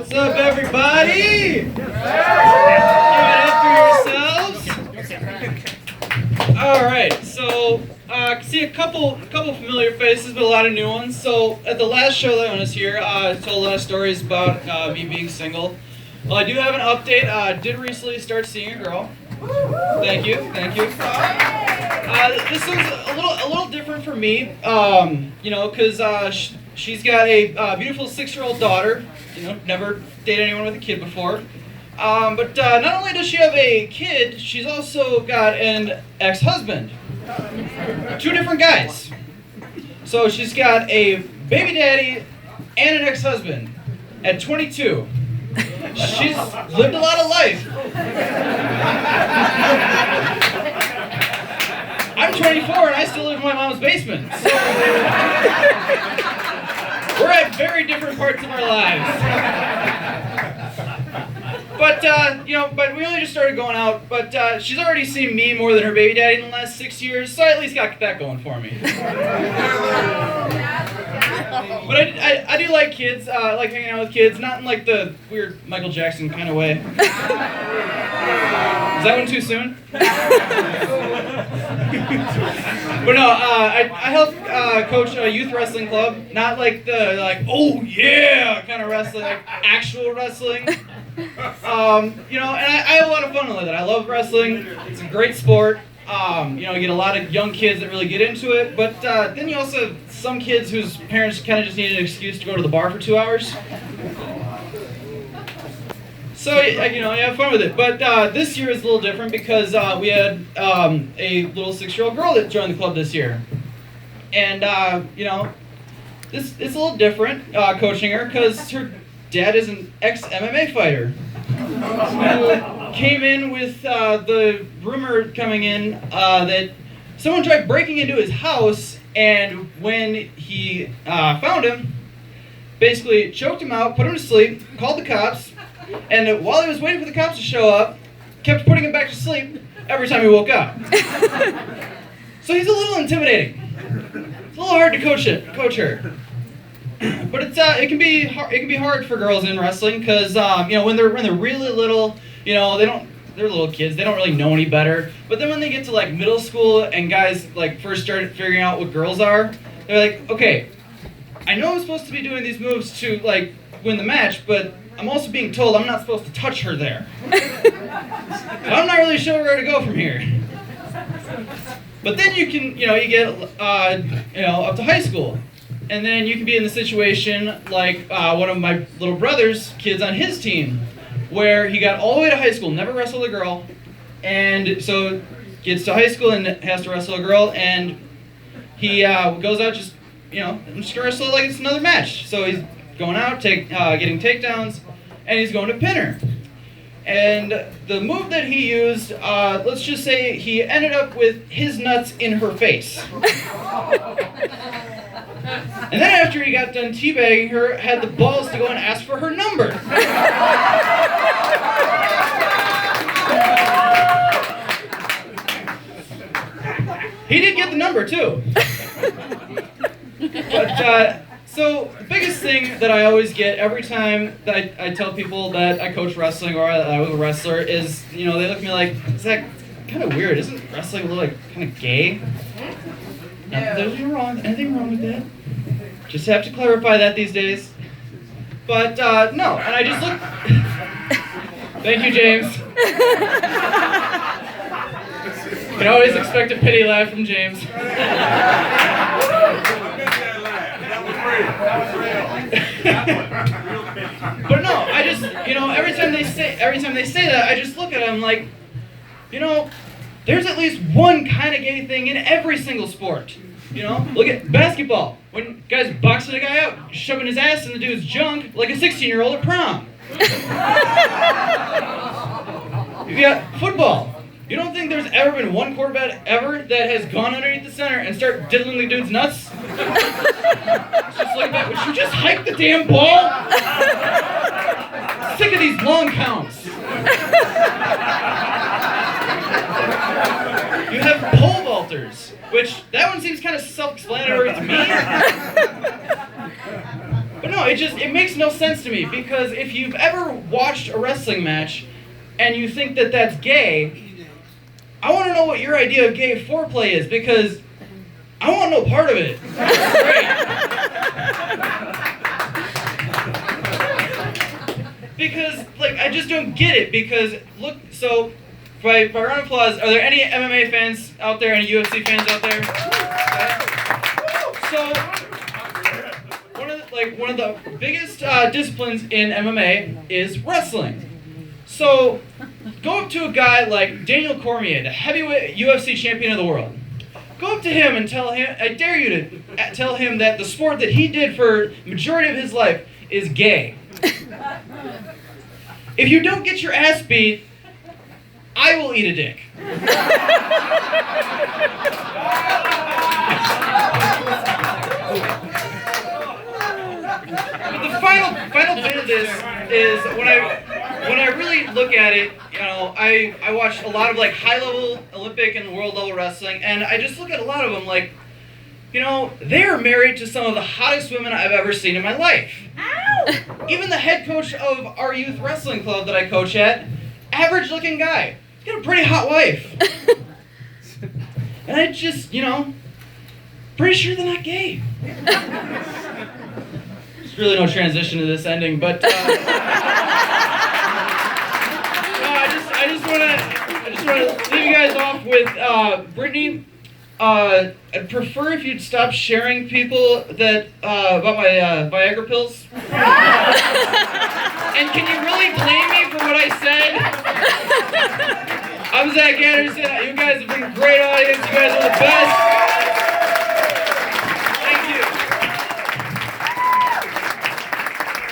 What's up, everybody? Give it up for yourselves. All right, so I can see a couple familiar faces, but a lot of new ones. So at the last show that I was here, I told a lot of stories about me being single. Well, I do have an update. I did recently start seeing a girl. Thank you. This was a little different for me, because she's got a beautiful 6-year-old daughter. Never dated anyone with a kid before. But not only does she have a kid, she's also got an ex-husband. 2 different guys. So she's got a baby daddy and an ex-husband at 22. She's lived a lot of life. I'm 24 and I still live in my mom's basement. So we're at very different parts of our lives. But but we only just started going out. But she's already seen me more than her baby daddy in the last 6 years, so I at least got that going for me. But I do like kids. I like hanging out with kids, not in like the weird Michael Jackson kind of way. Is that one too soon? But no, I help coach a youth wrestling club. Not like the oh yeah kind of wrestling, like actual wrestling. And I have a lot of fun with it. I love wrestling. It's a great sport. You get a lot of young kids that really get into it, but then you also have some kids whose parents kind of just need an excuse to go to the bar for 2 hours. So, you have fun with it. But this year is a little different because we had a little 6-year-old girl that joined the club this year. And, it's a little different coaching her because her dad is an ex-MMA fighter. Came in with the rumor coming in that someone tried breaking into his house, and when he found him, basically choked him out, put him to sleep, called the cops, and while he was waiting for the cops to show up, kept putting him back to sleep every time he woke up. So he's a little intimidating. It's a little hard to coach her. But it can be hard for girls in wrestling because when they're really little, they're little kids, they don't really know any better. But then when they get to like middle school and guys like first started figuring out what girls are, they're like, okay, I know I'm supposed to be doing these moves to like win the match, but I'm also being told I'm not supposed to touch her there. I'm not really sure where to go from here. But then you can, you get up to high school. And then you can be in the situation like one of my little brother's kids on his team, where he got all the way to high school, never wrestled a girl, and so gets to high school and has to wrestle a girl, and he goes out I'm just gonna wrestle like it's another match. So he's going out, getting takedowns, and he's going to pin her. And the move that he used, let's just say he ended up with his nuts in her face. And then after he got done teabagging her, had the balls to go and ask for her number. He did get the number too. But so the biggest thing that I always get every time that I tell people that I coach wrestling or that I was a wrestler is, they look at me like, Zack, it's kind of weird. Isn't wrestling a little like kind of gay? No. There's anything wrong with that. Just have to clarify that these days. But no, and I just look. Thank you, James. You can always expect a pity laugh from James. But no, I just every time they say that, I just look at them like, there's at least one kind of gay thing in every single sport. Look at basketball. When guys boxing a guy out, shoving his ass in the dude's junk like a 16-year-old at prom. You got football. You don't think there's ever been one quarterback ever that has gone underneath the center and start diddling the dude's nuts? It's just like that. Would you just hike the damn ball? Sick of these long counts. You have pole vaulters, which that one seems kind of self-explanatory to me. But no, it makes no sense to me, because if you've ever watched a wrestling match and you think that that's gay, I want to know what your idea of gay foreplay is, because I want no part of it. Because, like, I just don't get it, because, look, so, by round of applause, are there any MMA fans out there, any UFC fans out there? Okay. So, one of the biggest disciplines in MMA is wrestling. So, go up to a guy like Daniel Cormier, the heavyweight UFC champion of the world. Go up to him and tell him, I dare you to tell him that the sport that he did for the majority of his life is gay. If you don't get your ass beat, I will eat a dick. But the final bit of this is when I really look at it, you know, I watch a lot of like high-level Olympic and world-level wrestling, and I just look at a lot of them like, you know, they're married to some of the hottest women I've ever seen in my life. Ow! Even the head coach of our youth wrestling club that I coach at, average-looking guy. He's got a pretty hot wife. And I just, you know, pretty sure they're not gay. There's really no transition to this ending, but no, I just want to leave you guys off with Brittany. I'd prefer if you'd stop sharing people that about my Viagra pills. And can you really blame me for what I said? I'm Zack Anderson. You guys have been a great audience. You guys are the best.